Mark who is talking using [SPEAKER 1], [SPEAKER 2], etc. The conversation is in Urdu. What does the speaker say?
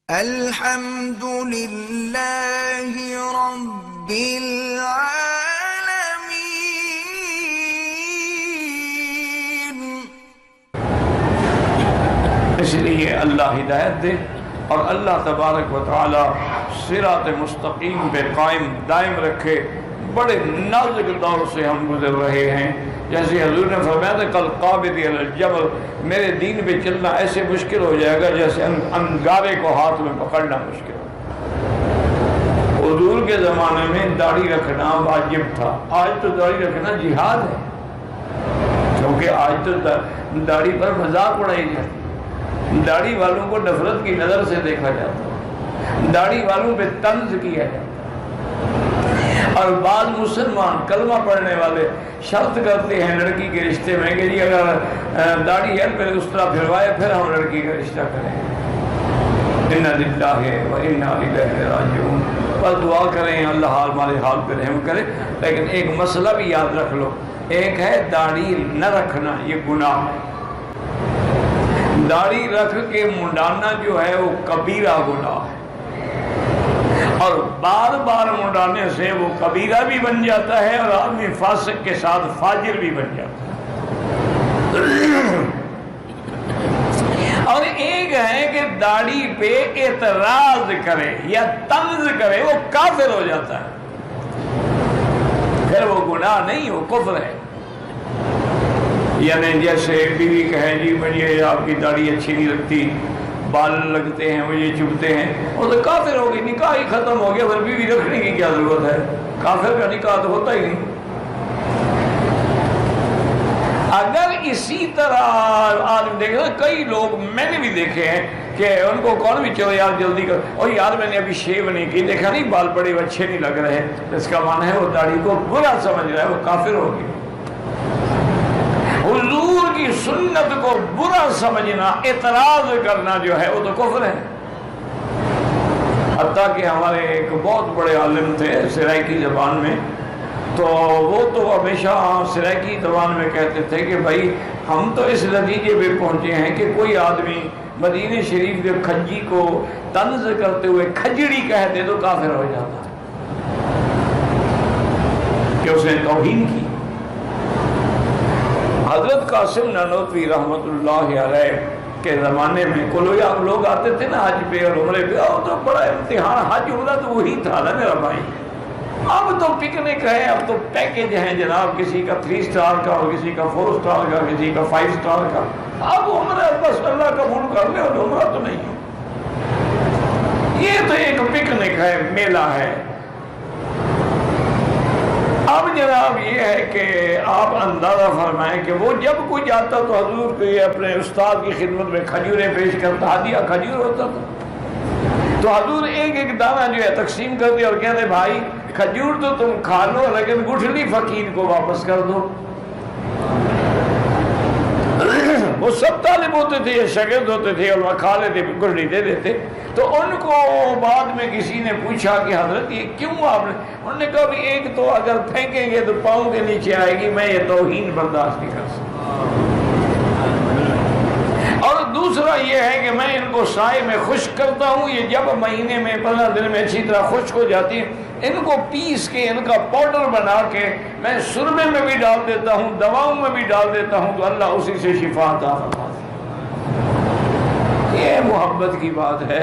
[SPEAKER 1] الحمد للہ رب العالمین۔
[SPEAKER 2] اس لیے اللہ ہدایت دے اور اللہ تبارک و تعالی صراط مستقیم پہ قائم دائم رکھے۔ بڑے نازک دور سے ہم گزر رہے ہیں، جیسے حضور نے فرمایا تھا کل قابض علی الجبل، میرے دین پہ چلنا ایسے مشکل ہو جائے گا جیسے انگارے کو ہاتھ میں پکڑنا مشکل ہو۔ حضور کے زمانے میں داڑھی رکھنا واجب تھا، آج تو داڑھی رکھنا جہاد ہے، کیونکہ آج تو داڑھی پر مذاق اڑائی جاتی، داڑھی والوں کو نفرت کی نظر سے دیکھا جاتا، داڑھی والوں پہ طنز کیا جاتا، اور بعض مسلمان کلمہ پڑھنے والے شرط کرتے ہیں لڑکی کے رشتے میں کہ جی اگر داڑھی ہے پھر اس طرح پھروائے پھر ہم لڑکی کا رشتہ کریں۔ اِنَّا لِلَّهِ وَإِنَّا إِلَيْهِ راجعون۔ بس دعا کریں اللہ ہمارے حال پہ رحم کرے۔ لیکن ایک مسئلہ بھی یاد رکھ لو، ایک ہے داڑھی نہ رکھنا، یہ گناہ ہے۔ داڑھی رکھ کے منڈانا جو ہے وہ کبیرہ گناہ ہے، اور بار بار منڈانے سے وہ کبیرہ بھی بن جاتا ہے اور آدمی فاسق کے ساتھ فاجر بھی بن جاتا ہے۔ اور ایک ہے کہ داڑھی پہ اعتراض کرے یا طنز کرے، وہ کافر ہو جاتا ہے، پھر وہ گناہ نہیں، وہ کفر ہے۔ یعنی جیسے بیوی کہے جی مجھے آپ کی داڑھی اچھی نہیں لگتی، بال لگتے ہیں، مجھے چبھتے ہیں، وہ تو کافر ہوگی، نکاح ہی ختم ہو گیا، پھر بیوی رکھنے کی کیا ضرورت ہے؟ کافر کا نکاح تو ہوتا ہی نہیں۔ اگر اسی طرح آدمی دیکھے، کئی لوگ میں نے بھی دیکھے ہیں کہ ان کو کون بھی چلو یار جلدی کر، اور یار میں نے ابھی شیو نہیں کی، دیکھا نہیں بال بڑے اچھے نہیں لگ رہے، اس کا معنی ہے وہ داڑھی کو برا سمجھ رہا ہے، وہ کافر ہوگی۔ حضور کی سنت کو برا سمجھنا، اعتراض کرنا جو ہے وہ تو کفر ہے۔ حتیٰ کہ ہمارے ایک بہت بڑے عالم تھے سرائکی زبان میں، تو وہ تو ہمیشہ سرائکی زبان میں کہتے تھے کہ بھائی ہم تو اس نتیجے پہ پہنچے ہیں کہ کوئی آدمی مدینہ شریف کے کھجی کو طنز کرتے ہوئے کھجڑی کہتے تو کافر ہو جاتا کہ اس نے توہین کی۔ حضرت قاسم نانوتوی رحمت اللہ علیہ کے زمانے میں لوگ آتے تھے نا حج پہ اور عمرے پہ، اور تو بڑا امتحان، حج عمرہ تو وہی تھا نا میرا بھائی۔ اب تو پکنک ہے، اب تو پیکج ہیں جناب، کسی کا 3 سٹار کا اور کسی کا 4 سٹار کا، کسی کا 5 سٹار کا۔ اب عمرہ بس اللہ قبول کر لے، اور عمرہ تو نہیں ہے، یہ تو ایک پکنک ہے، میلہ ہے۔ اب جناب یہ ہے کہ آپ اندازہ فرمائیں کہ وہ جب کوئی جاتا تو حضور کو یہ اپنے استاد کی خدمت میں کھجوریں پیش کرتا، ہدیہ کھجور ہوتا تھا، تو حضور ایک ایک دانہ جو ہے تقسیم کر دیا اور کہتے بھائی کھجور تو تم کھا لو لیکن گٹھلی فقیر کو واپس کر دو۔ وہ سب طالب ہوتے تھے یا شاگرد ہوتے تھے اور وہ کھا لیتے، گٹھلی دے دیتے۔ تو ان کو بعد میں کسی نے پوچھا کہ حضرت یہ کیوں آپ نے، انہوں نے کہا بھی ایک تو اگر پھینکیں گے تو پاؤں کے نیچے آئے گی، میں یہ توہین برداشت نہیں کر سکتا، اور دوسرا یہ ہے کہ میں ان کو سائے میں خشک کرتا ہوں، یہ جب مہینے میں 15 دن میں اچھی طرح خشک ہو جاتی ہیں، ان کو پیس کے ان کا پاؤڈر بنا کے میں سرمے میں بھی ڈال دیتا ہوں، دواؤں میں بھی ڈال دیتا ہوں، تو اللہ اسی سے شفا عطا فرماتا ہے۔ یہ محبت کی بات ہے۔